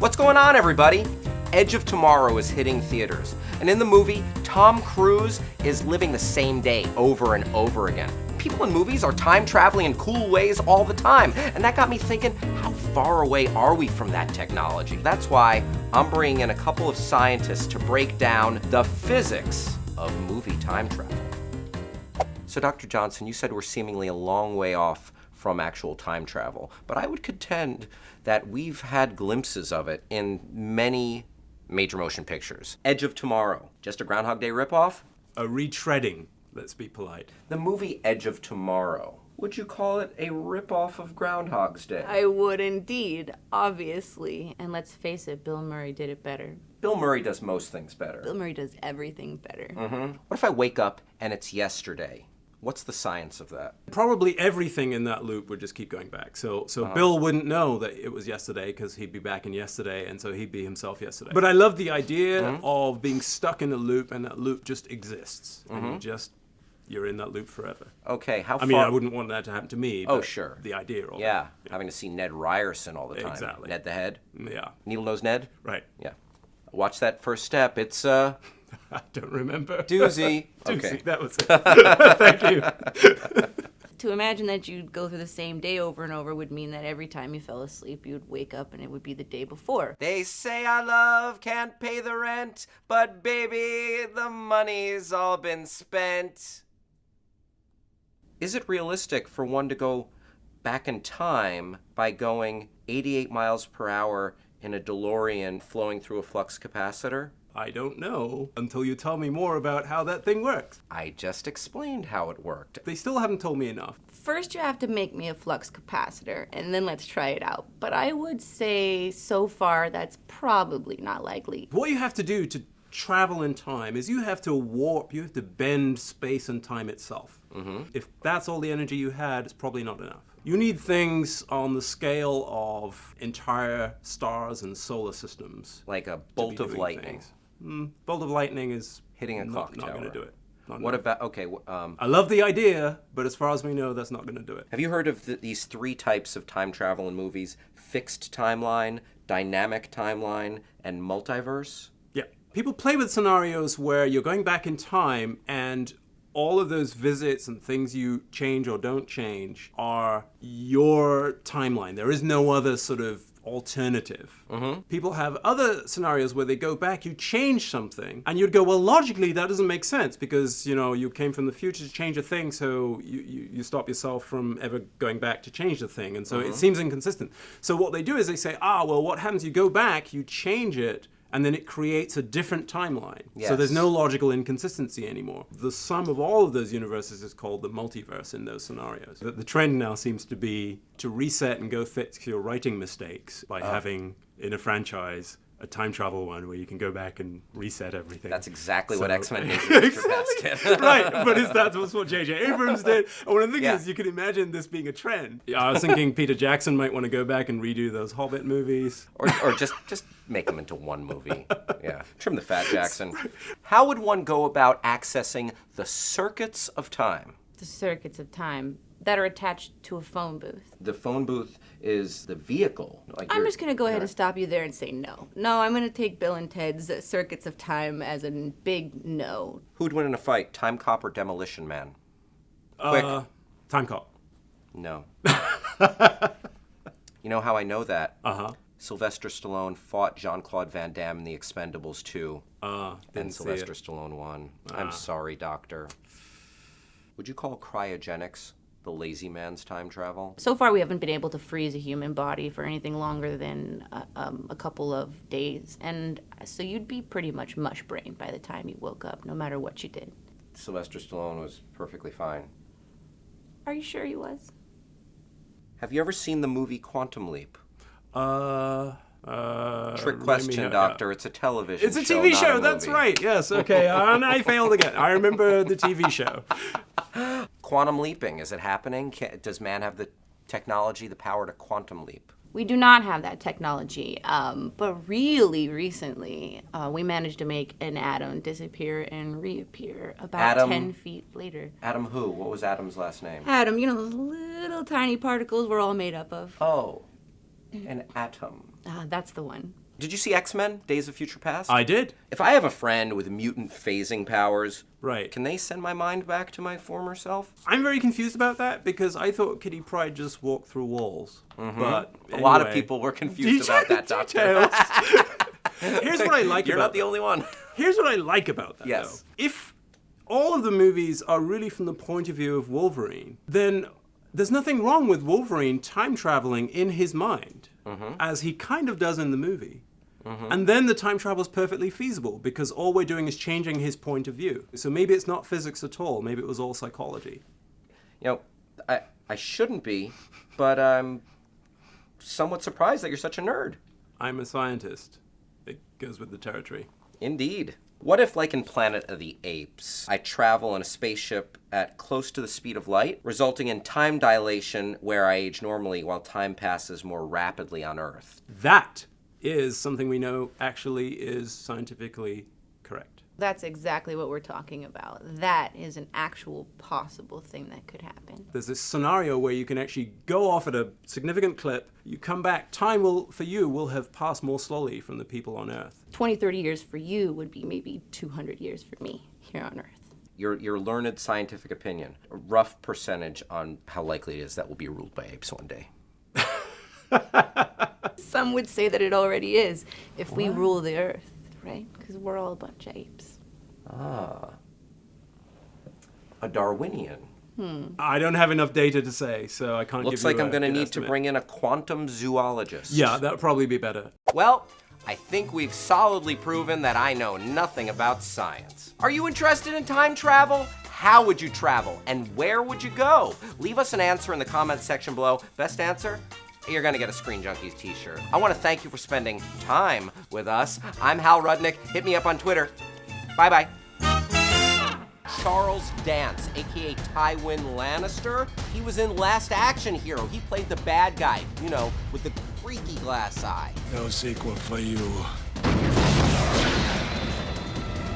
What's going on, everybody? Edge of Tomorrow is hitting theaters, and in the movie, Tom Cruise is living the same day over and over again. People in movies are time traveling in cool ways all the time, and that got me thinking, how far away are we from that technology? That's why I'm bringing in a couple of scientists to break down the physics of movie time travel. So Dr. Johnson, you said we're seemingly a long way off from actual time travel, but I would contend that we've had glimpses of it in many major motion pictures. Edge of Tomorrow, just a Groundhog Day ripoff? A retreading, let's be polite. The movie Edge of Tomorrow, would you call it a ripoff of Groundhog's Day? I would indeed, obviously. And let's face it, Bill Murray did it better. Bill Murray does most things better. Bill Murray does everything better. What if I wake up and it's yesterday? What's the science of that? Probably everything in that loop would just keep going back. So Bill wouldn't know that it was yesterday because he'd be back in yesterday, and so he'd be himself yesterday. But I love the idea of being stuck in a loop, and that loop just exists. And you're in that loop forever. Okay, how far? I mean, I wouldn't want that to happen to me. Oh, but sure. The idea of Yeah, having to see Ned Ryerson all the time. Exactly. Ned the Head? Yeah. Needle-Nose Ned? Right. Yeah. Watch that first step. It's, I don't remember. doozy. Doozy, Okay. that was it. Thank you. To imagine that you'd go through the same day over and over would mean that every time you fell asleep, you'd wake up and it would be the day before. They say our love can't pay the rent, but baby, the money's all been spent. Is it realistic for one to go back in time by going 88 miles per hour in a DeLorean flowing through a flux capacitor? I don't know until you tell me more about how that thing works. I just explained how it worked. They still haven't told me enough. First, you have to make me a flux capacitor, and then let's try it out. But I would say, so far, that's probably not likely. What you have to do to travel in time is you have to warp, you have to bend space and time itself. If that's all the energy you had, it's probably not enough. You need things on the scale of entire stars and solar systems. Like a bolt of lightning. Bolt of lightning is Hitting a clock not tower. going to do it. Not What enough. about, okay, I love the idea, but as far as we know, that's not going to do it. have you heard of these three types of time travel in movies? Fixed timeline, dynamic timeline, and multiverse? Yeah. People play with scenarios where you're going back in time and all of those visits and things you change or don't change are your timeline. There is no other sort of alternative. People have other scenarios where they go back, you change something, and you'd go, well, logically, that doesn't make sense because, you know, you came from the future to change a thing, so you stop yourself from ever going back to change the thing, and so it seems inconsistent. So what they do is they say, well, what happens? You go back, you change it, and then it creates a different timeline. So there's no logical inconsistency anymore. The sum of all of those universes is called the multiverse in those scenarios. The trend now seems to be to reset and go fix your writing mistakes by having, in a franchise, a time travel one where you can go back and reset everything. That's exactly what X-Men did. Exactly. Right, but that's what J.J. Abrams did. And one of the things is you can imagine this being a trend. Yeah, I was thinking Peter Jackson might want to go back and redo those Hobbit movies. Or just make them into one movie. Yeah. Trim the fat, Jackson. How would one go about accessing the circuits of time? The circuits of time that are attached to a phone booth. The phone booth is the vehicle. I'm just going to go ahead and stop you there and say no. No, I'm going to take Bill and Ted's Circuits of Time as a big no. Who'd win in a fight, Time Cop or Demolition Man? Quick. Time Cop. No. You know how I know that? Sylvester Stallone fought Jean-Claude Van Damme in The Expendables 2. And Sylvester Stallone won. I'm sorry, doctor. Would you call cryogenics the lazy man's time travel? So far, we haven't been able to freeze a human body for anything longer than a couple of days. And so you'd be pretty much mush-brained by the time you woke up, no matter what you did. Sylvester Stallone was perfectly fine. Are you sure he was? Have you ever seen the movie Quantum Leap? Trick Remind question, me, Doctor. It's a television It's a show, TV not show, a that's movie. right. Yes, okay. And I failed again. I remember the TV show. Quantum leaping, is it happening? Does man have the technology, the power to quantum leap? We do not have that technology, but really recently, we managed to make an atom disappear and reappear about 10 feet later. Atom who? What was Atom's last name? Atom, you know, those little tiny particles we're all made up of. Oh, an atom. That's the one. Did you see X-Men, Days of Future Past? I did. If I have a friend with mutant phasing powers, Right. can they send my mind back to my former self? I'm very confused about that because I thought Kitty Pryde just walked through walls. But A lot of anyway. people were confused about that, Doctor. Details. Here's what I like You're about not the only one. Here's what I like about that, Yes. though. If all of the movies are really from the point of view of Wolverine, then there's nothing wrong with Wolverine time traveling in his mind, as he kind of does in the movie. And then the time travel is perfectly feasible because all we're doing is changing his point of view. So maybe it's not physics at all. Maybe it was all psychology. You know, I shouldn't be, but I'm somewhat surprised that you're such a nerd. I'm a scientist. It goes with the territory. Indeed. What if, like in Planet of the Apes, I travel in a spaceship at close to the speed of light, resulting in time dilation where I age normally while time passes more rapidly on Earth? That is something we know actually is scientifically correct. That's exactly what we're talking about. That is an actual possible thing that could happen. There's this scenario where you can actually go off at a significant clip, you come back, time for you will have passed more slowly from the people on Earth. 20, 30 years for you would be maybe 200 years for me here on Earth. Your learned scientific opinion, a rough percentage on how likely it is that we'll be ruled by apes one day. Some would say that it already is if we rule the Earth, right? Because we're all a bunch of apes. Ah. A Darwinian. I don't have enough data to say, so I can't Looks give you like I'm going to good need estimate. to bring in a quantum zoologist. Yeah, that would probably be better. Well, I think we've solidly proven that I know nothing about science. Are you interested in time travel? How would you travel? And where would you go? Leave us an answer in the comments section below. Best answer? You're gonna get a Screen Junkies t-shirt. I wanna thank you for spending time with us. I'm Hal Rudnick. Hit me up on Twitter. Bye-bye. Charles Dance, aka Tywin Lannister. He was in Last Action Hero. He played the bad guy, you know, with the freaky glass eye. No sequel for you.